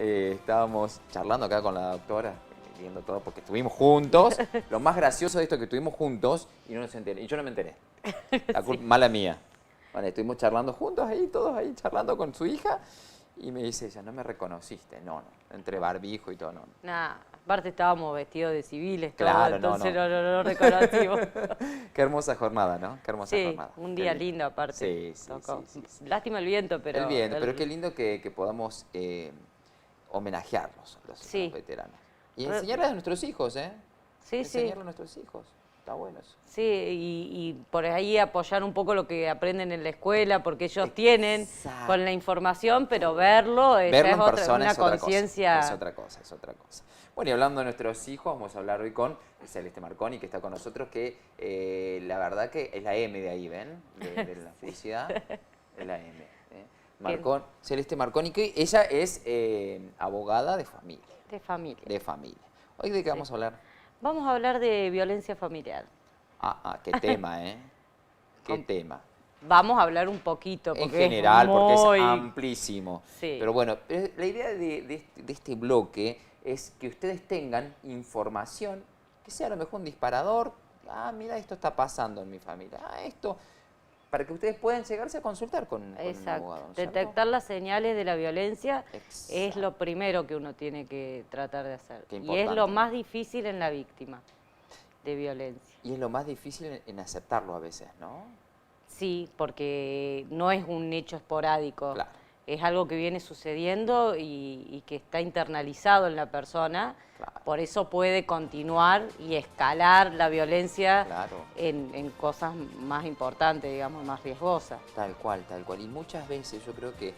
estábamos charlando acá con la doctora, viendo todo, porque estuvimos juntos. Lo más gracioso de esto es que estuvimos juntos y no nos enteré. Y yo no me enteré. La culpa, mala mía. Vale, estuvimos charlando juntos ahí, todos ahí charlando con su hija. Y me dice ella, no me reconociste. No, no, entre barbijo y todo, no. Nah, aparte estábamos vestidos de civiles, Claro, todo, entonces no. no reconocimos. Qué hermosa jornada, ¿no? Qué hermosa Sí, jornada. un Qué día lindo. lindo aparte. Sí. Lástima el viento, pero... El viento, pero qué lindo que podamos homenajearlos a los veteranos. Y enseñarles a nuestros hijos, ¿eh? Sí, enseñarles a nuestros hijos. Está bueno eso. Sí, y por ahí apoyar un poco lo que aprenden en la escuela, porque ellos tienen con la información, pero verlo en es persona una conciencia. Es otra cosa. Bueno, y hablando de nuestros hijos, vamos a hablar hoy con Celeste Marconi, que está con nosotros, que la verdad que es la M de ahí, ¿ven? De la felicidad, es la M. Celeste Marconi, que ella es abogada de familia. De familia. ¿Hoy de qué vamos a hablar? Vamos a hablar de violencia familiar. Qué tema, ¿eh? Qué tema. Vamos a hablar un poquito. En general, porque es amplísimo. Sí. Pero bueno, la idea de este bloque es que ustedes tengan información que sea a lo mejor un disparador. Mira, esto está pasando en mi familia. Esto... Para que ustedes puedan llegarse a consultar con un abogado, ¿no? Detectar las señales de la violencia es lo primero que uno tiene que tratar de hacer. Y es lo más difícil en la víctima de violencia. Y es lo más difícil en aceptarlo a veces, ¿no? Sí, porque no es un hecho esporádico. Claro. Es algo que viene sucediendo y que está internalizado en la persona. Claro. Por eso puede continuar y escalar la violencia en cosas más importantes, digamos, más riesgosas. Tal cual. Y muchas veces yo creo que...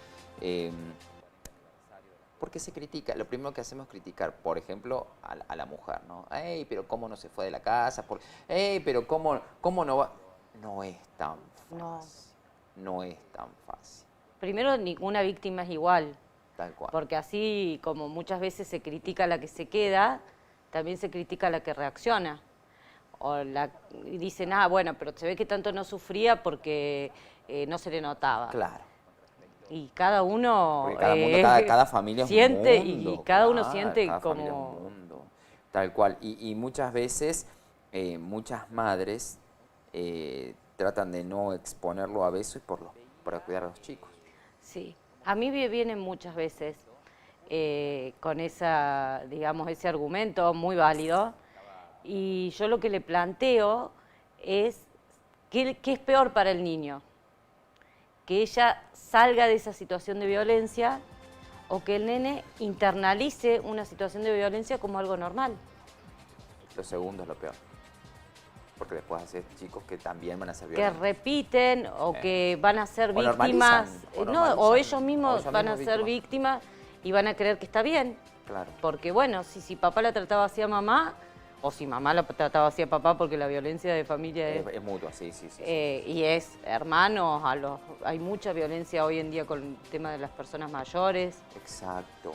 porque se critica, lo primero que hacemos es criticar, por ejemplo, a la mujer, ¿no? ¡Ey, pero cómo no se fue de la casa! ¡Ey, pero cómo no va! No es tan fácil. No es tan fácil. Primero, ninguna víctima es igual. Tal cual. Porque así como muchas veces se critica a la que se queda, también se critica a la que reacciona. Y dicen, bueno, pero se ve que tanto no sufría porque no se le notaba. Claro. Y cada uno... cada familia siente, es un mundo. Y cada uno siente como... Es un mundo. Tal cual. Y muchas veces, muchas madres tratan de no exponerlo a veces para cuidar a los chicos. Sí, a mí me vienen muchas veces con ese argumento muy válido, y yo lo que le planteo es ¿qué es peor para el niño? Que ella salga de esa situación de violencia o que el nene internalice una situación de violencia como algo normal. Lo segundo es lo peor. Porque después hacer chicos que también van a ser violentos. Que repiten o que van a ser víctimas. O ellos mismos van a ser víctimas y van a creer que está bien. Claro. Porque bueno, si papá la trataba así a mamá, o si mamá la trataba así a papá, porque la violencia de familia es mutua, sí. Y es hermanos, hay mucha violencia hoy en día con el tema de las personas mayores. Exacto.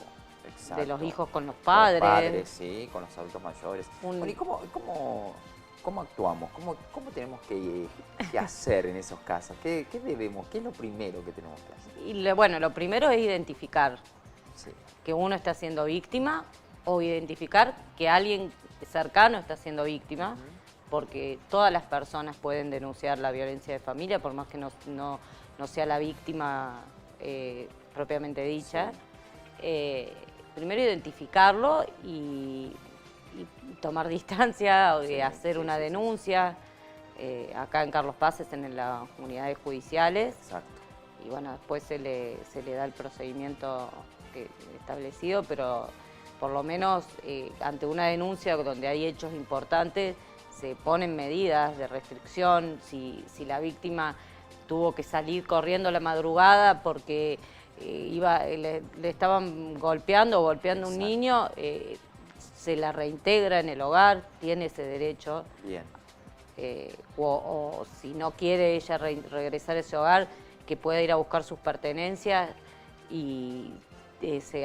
De los hijos con los padres. Con los padres, sí, con los adultos mayores. Bueno, ¿y cómo actuamos? ¿Cómo tenemos que hacer en esos casos? ¿Qué debemos? ¿Qué es lo primero que tenemos que hacer? Y lo primero es identificar que uno está siendo víctima o identificar que alguien cercano está siendo víctima, porque todas las personas pueden denunciar la violencia de familia, por más que no sea la víctima propiamente dicha. Primero identificarlo y tomar distancia, hacer una denuncia. Acá en Carlos Paz en las unidades judiciales. Exacto. Y bueno, después se le da el procedimiento establecido, pero por lo menos ante una denuncia donde hay hechos importantes, se ponen medidas de restricción. Si la víctima tuvo que salir corriendo a la madrugada porque le estaban golpeando a un niño, se la reintegra en el hogar, tiene ese derecho. Bien. O si no quiere ella regresar a ese hogar, que pueda ir a buscar sus pertenencias, y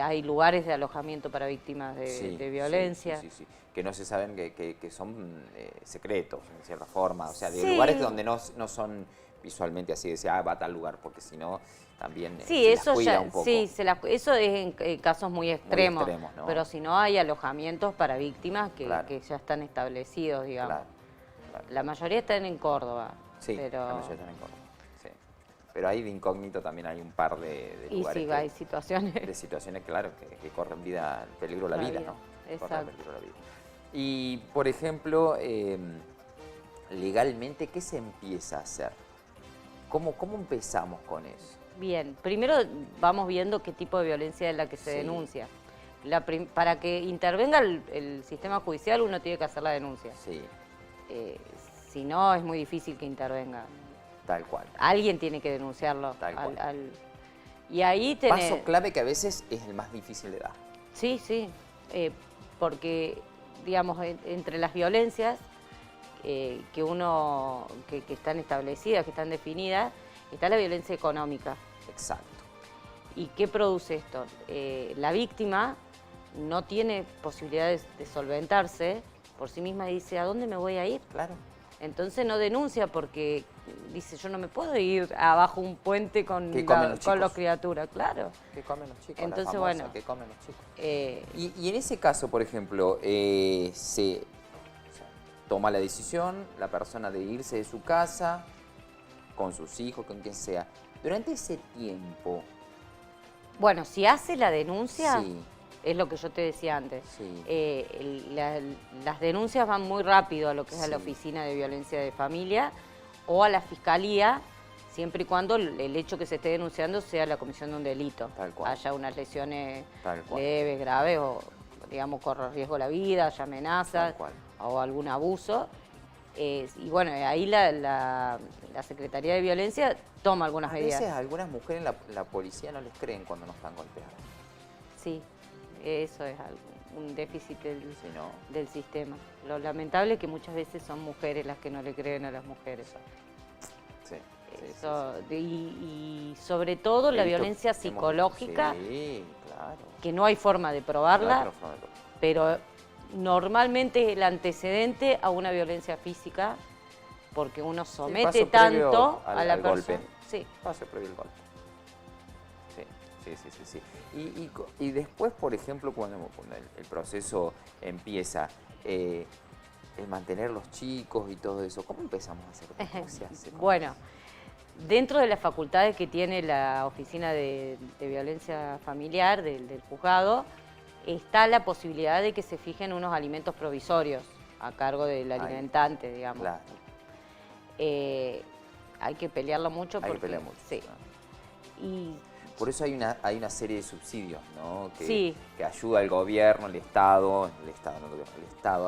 hay lugares de alojamiento para víctimas de violencia. Sí. Que no se saben que son secretos, en cierta forma, o sea, de lugares donde no son visualmente así, va a tal lugar, porque si no, también Sí, se las eso cuida ya, un poco. sí, eso es en casos muy extremos, ¿no? pero si no hay alojamientos para víctimas Claro. que ya están establecidos, digamos. Claro, claro. La mayoría están en Córdoba. Sí, pero... la mayoría están en Córdoba. Sí. Pero ahí de incógnito también hay un par de Y lugares. sí, Que, hay situaciones. de situaciones, claro, que corren peligro la vida, ¿no? Exacto. Corren peligro la vida. Y, por ejemplo, legalmente, ¿qué se empieza a hacer? ¿Cómo empezamos con eso? Bien, primero vamos viendo qué tipo de violencia es la que se Sí. denuncia. Para que intervenga el sistema judicial uno tiene que hacer la denuncia. Sí, Si no, es muy difícil que intervenga. tal cual. Alguien tiene que denunciarlo. Tal cual. Y ahí tenés... Paso clave que a veces es el más difícil de dar. Sí, sí, porque, digamos, entre las violencias que están establecidas, que están definidas, está la violencia económica. Exacto. ¿Y qué produce esto? La víctima no tiene posibilidades de solventarse por sí misma y dice, ¿a dónde me voy a ir? Claro. Entonces no denuncia porque dice, yo no me puedo ir abajo un puente con ¿Qué comen los con chicos? las criaturas, claro. ¿Qué comen los chicos? Entonces, La famosa, bueno, ¿qué comen los chicos? Eh, Y en ese caso, por ejemplo, se toma la decisión, la persona de irse de su casa, con sus hijos, con quien sea. Durante ese tiempo, Bueno, si hace la denuncia, sí, es lo que yo te decía antes. sí, Las denuncias van muy rápido a lo que es a la Sí. Oficina de Violencia de Familia o a la Fiscalía, siempre y cuando el hecho que se esté denunciando sea la comisión de un delito. Tal cual. Haya unas lesiones Tal cual. leves, graves o, digamos, corre riesgo la vida, haya amenazas Tal cual. o algún abuso. Y bueno, ahí la Secretaría de Violencia toma algunas a medidas. veces a algunas mujeres la policía no les creen cuando no están golpeadas. Sí, eso es un déficit Si no, del sistema. Lo lamentable es que muchas veces son mujeres las que no le creen a las mujeres. sí. Eso, y sobre todo la violencia psicológica, Sí, claro. que no hay forma de probarla, pero normalmente es el antecedente a una violencia física, porque uno somete paso previo tanto a la al persona. golpe. Sí. Paso previo al golpe. Sí. Y después, por ejemplo, cuando el proceso empieza, el mantener los chicos y todo eso, ¿cómo empezamos a hacer? ¿Cómo se hace? Bueno, dentro de las facultades que tiene la Oficina de Violencia Familiar del juzgado, está la posibilidad de que se fijen unos alimentos provisorios a cargo del alimentante, digamos. Claro. Hay que pelearlo mucho. Hay que pelear mucho. Sí. ¿No? Y Por eso hay una serie de subsidios, ¿no? Sí. Que ayuda al gobierno, el Estado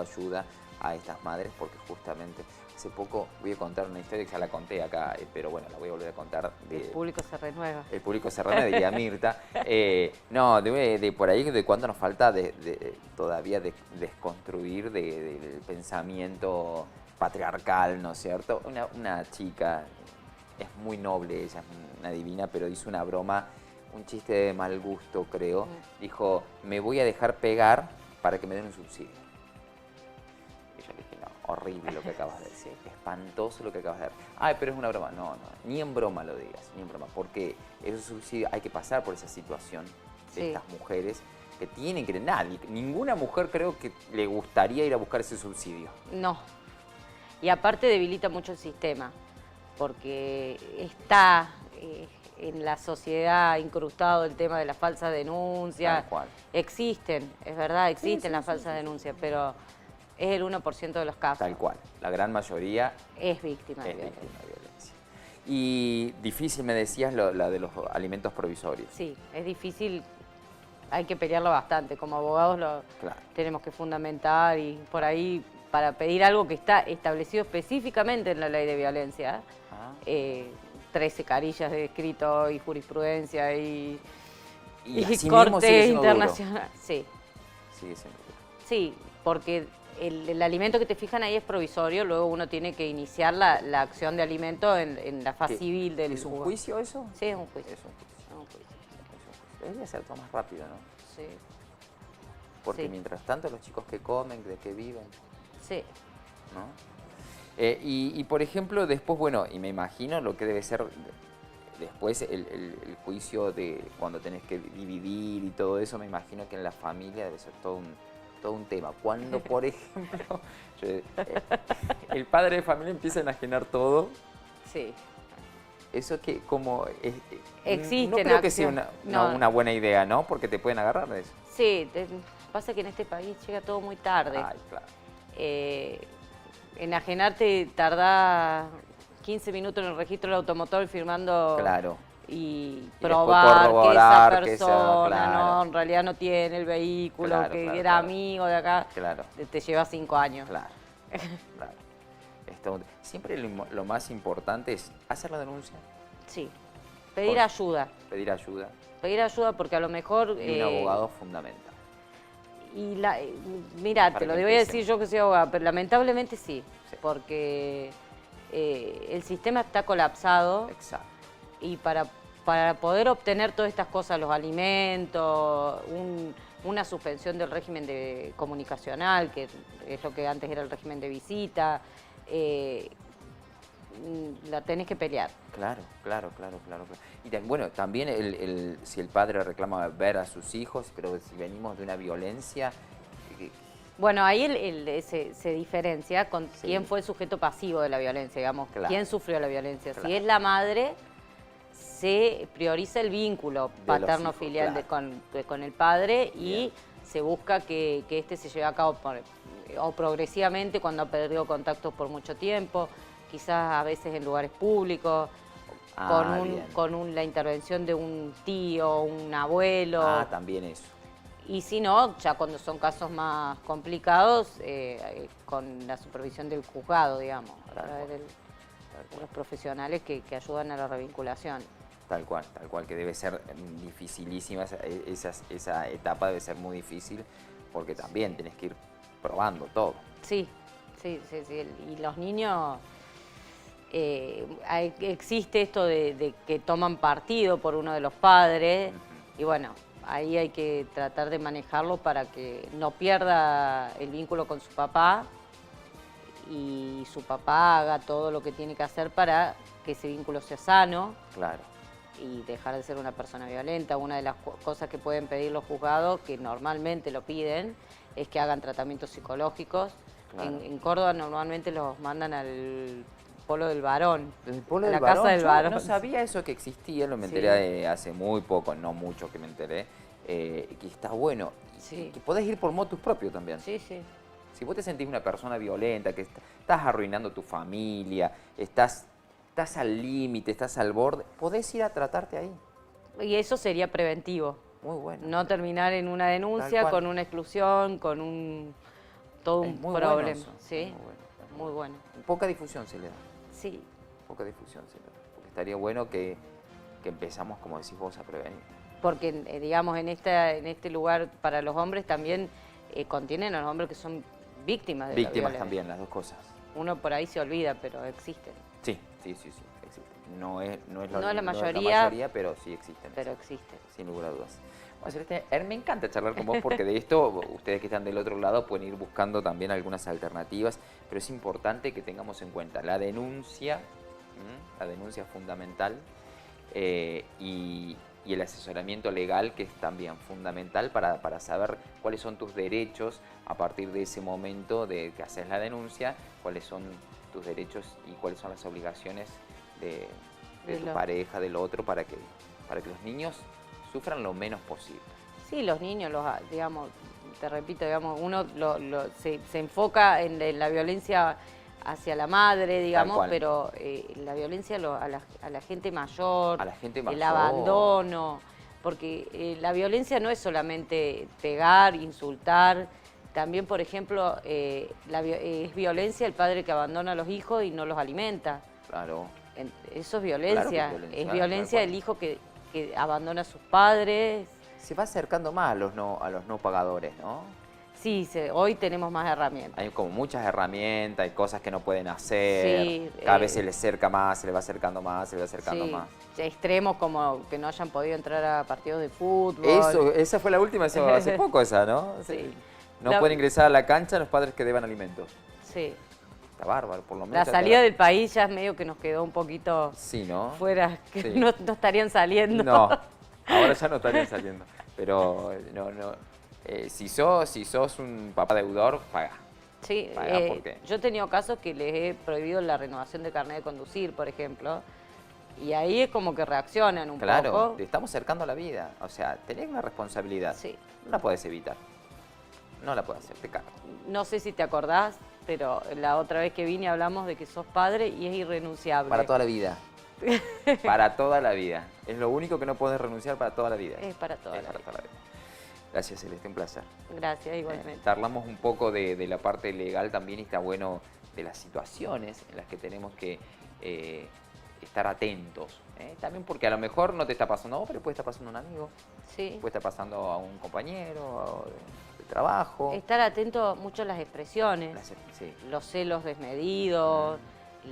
ayuda a estas madres porque justamente hace poco voy a contar una historia que ya la conté acá, pero bueno, la voy a volver a contar. el público se renueva. El público se reúne, diría Mirta. No, de por ahí de cuánto nos falta todavía desconstruir del pensamiento patriarcal, ¿no es cierto? Una chica, es muy noble, ella es una divina, pero hizo una broma, un chiste de mal gusto, creo. Dijo, me voy a dejar pegar para que me den un subsidio. Y yo le dije, no, horrible lo que acabas de decir, espantoso lo que acabas de decir. Ay, pero es una broma. No, ni en broma lo digas, ni en broma, porque esos subsidios, hay que pasar por esa situación de Sí. estas mujeres que tienen que... Ninguna mujer creo que le gustaría ir a buscar ese subsidio. No. Y aparte debilita mucho el sistema, porque está en la sociedad incrustado el tema de las falsas denuncias. Tal cual. Existen, es verdad, existen sí, las sí, falsas sí, denuncias, pero es el 1% de los casos. Tal cual. La gran mayoría Es víctima de es violencia. víctima de violencia. Y difícil, me decías, la de los alimentos provisorios. Sí, es difícil, hay que pelearlo bastante. Como abogados lo Claro. tenemos que fundamentar y por ahí para pedir algo que está establecido específicamente en la ley de violencia. Ah. 13 carillas de escrito y jurisprudencia y Y así mismo sigue corte siendo duro. internacional. Sí, Sigue siendo duro. sí, porque el alimento que te fijan ahí es provisorio, luego uno tiene que iniciar la acción de alimento en la faz ¿Qué? civil del ¿Es un juzgado. juicio eso? Sí, es un juicio. Es un juicio. Es un juicio. Debería ser todo más rápido, ¿no? Sí, Porque Sí. mientras tanto los chicos que comen, de qué viven, sí. ¿no? Y por ejemplo, después, bueno, y me imagino lo que debe ser después el juicio de cuando tenés que dividir y todo eso, me imagino que en la familia debe ser todo un tema. Cuando, por ejemplo, el padre de familia empieza a enajenar todo. Sí. Eso que como... Existen no creo que sea no. una buena idea, ¿no? Porque te pueden agarrar de eso. Sí, pasa que en este país llega todo muy tarde. Ay, claro. Enajenarte tardá 15 minutos en el registro del automotor firmando... Claro. Y probar que esa persona claro. no, en realidad no tiene el vehículo, Claro, que claro, era claro. amigo de acá, Claro. te lleva 5 años. Claro, claro. Siempre lo más importante es hacer la denuncia. Sí, pedir ayuda. Pedir ayuda. Pedir ayuda porque a lo mejor... Y un abogado fundamental. Y mira, te lo voy a decir yo que soy abogada, pero lamentablemente sí. Porque el sistema está colapsado. Exacto. Y para poder obtener todas estas cosas, los alimentos, una suspensión del régimen comunicacional, que es lo que antes era el régimen de visita, la tenés que pelear. Claro. Y bueno, también si el padre reclama ver a sus hijos, pero si venimos de una violencia... Bueno, ahí se diferencia con quién fue el sujeto pasivo de la violencia, digamos, quién sufrió la violencia. Claro. Si es la madre, se prioriza el vínculo paterno-filial con el padre y se busca que este se lleve a cabo o progresivamente cuando ha perdido contactos por mucho tiempo, quizás a veces en lugares públicos, con la intervención de un tío, un abuelo. Ah, también eso. Y si no, ya cuando son casos más complicados, con la supervisión del juzgado, digamos, a través de los profesionales que ayudan a la revinculación. Tal cual, que debe ser dificilísima, esa etapa debe ser muy difícil, porque también tenés que ir probando todo. Sí. Y los niños, existe esto de que toman partido por uno de los padres, y bueno, ahí hay que tratar de manejarlo para que no pierda el vínculo con su papá y su papá haga todo lo que tiene que hacer para que ese vínculo sea sano. Claro. Y dejar de ser una persona violenta. Una de las cosas que pueden pedir los juzgados, que normalmente lo piden, es que hagan tratamientos psicológicos. Claro. En Córdoba normalmente los mandan al Polo del Varón. ¿El Polo del Varón? Casa del Varón. No sabía eso que existía, lo me enteré hace muy poco, no mucho que me enteré, que está bueno. Sí. Que podés ir por motus propio también. Sí. Si vos te sentís una persona violenta, que estás arruinando tu familia, estás al límite, estás al borde, podés ir a tratarte ahí. Y eso sería preventivo. Muy bueno. No terminar en una denuncia, con una exclusión, con todo un problema. Bueno eso. Sí, muy bueno. Poca difusión se le da. Sí. Poca difusión se le da. Porque estaría bueno que empezamos, como decís vos, a prevenir. Porque, digamos, en este lugar para los hombres también contienen a los hombres que son víctimas de la violencia. Víctimas también, las dos cosas. Uno por ahí se olvida, pero existen. Sí, existen. No es la mayoría, pero sí existen. Pero existen. Sin lugar a dudas. Me encanta charlar con vos porque de esto, ustedes que están del otro lado pueden ir buscando también algunas alternativas, pero es importante que tengamos en cuenta la denuncia es fundamental, y el asesoramiento legal, que es también fundamental para saber cuáles son tus derechos a partir de ese momento de que haces la denuncia, cuáles son tus derechos y cuáles son las obligaciones de tu pareja, del otro, para que los niños sufran lo menos posible. Sí, los niños, digamos, te repito, digamos, uno se enfoca en la violencia hacia la madre, digamos, pero la violencia a la gente mayor, el abandono, porque la violencia no es solamente pegar, insultar, también, por ejemplo, es violencia el padre que abandona a los hijos y no los alimenta. Claro. Eso es violencia. Claro, es violencia el hijo que abandona a sus padres. Se va acercando más a los no pagadores, ¿no? Sí, hoy tenemos más herramientas. Hay como muchas herramientas, hay cosas que no pueden hacer. Sí, cada vez se les acerca más, se les va acercando más, se les va acercando más. Extremos como que no hayan podido entrar a partidos de fútbol. Esa fue la última, hace poco esa, ¿no? Sí. No pueden ingresar a la cancha los padres que deban alimentos. Sí. está bárbaro, por lo La menos. salida del país ya es medio que nos quedó un poquito Sí, ¿no? fuera, que Sí. no estarían saliendo. No, ahora ya no estarían saliendo. Pero si sos un papá deudor, paga. Sí, Paga porque- yo he tenido casos que les he prohibido la renovación de carnet de conducir, por ejemplo, y ahí es como que reaccionan un Claro, poco. te estamos acercando a la vida. O sea, tenés una responsabilidad. Sí. No la podés evitar. No la podés hacer, te cago. No sé si te acordás, pero la otra vez que vine hablamos de que sos padre y es irrenunciable. Para toda la vida. Para toda la vida. Es lo único que no podés renunciar para toda la vida. Es para toda la para vida. toda la vida. Gracias, Celeste, un placer. Gracias, igualmente. Charlamos un poco de la parte legal también y está bueno de las situaciones en las que tenemos que estar atentos. También porque a lo mejor no te está pasando a vos, pero puede estar pasando a un amigo, Sí. puede estar pasando a un compañero de trabajo. Estar atento mucho a las expresiones, Sí. los celos desmedidos,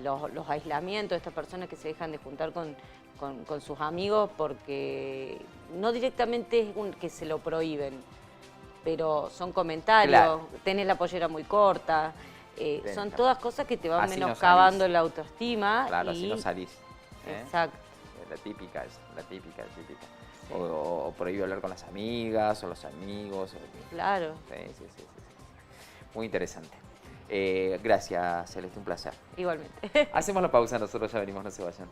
los aislamientos de estas personas que se dejan de juntar con sus amigos porque no directamente es que se lo prohíben, pero son comentarios, Claro. tenés la pollera muy corta, son todas cosas que te van Así no menoscabando salís. la autoestima. Claro, y... si no salís. Exacto. La típica es la típica. Sí. O prohíbe hablar con las amigas o los amigos. Claro, Sí. Muy interesante. Gracias, Celeste, un placer. igualmente. Hacemos la pausa, nosotros ya venimos, no se vayan.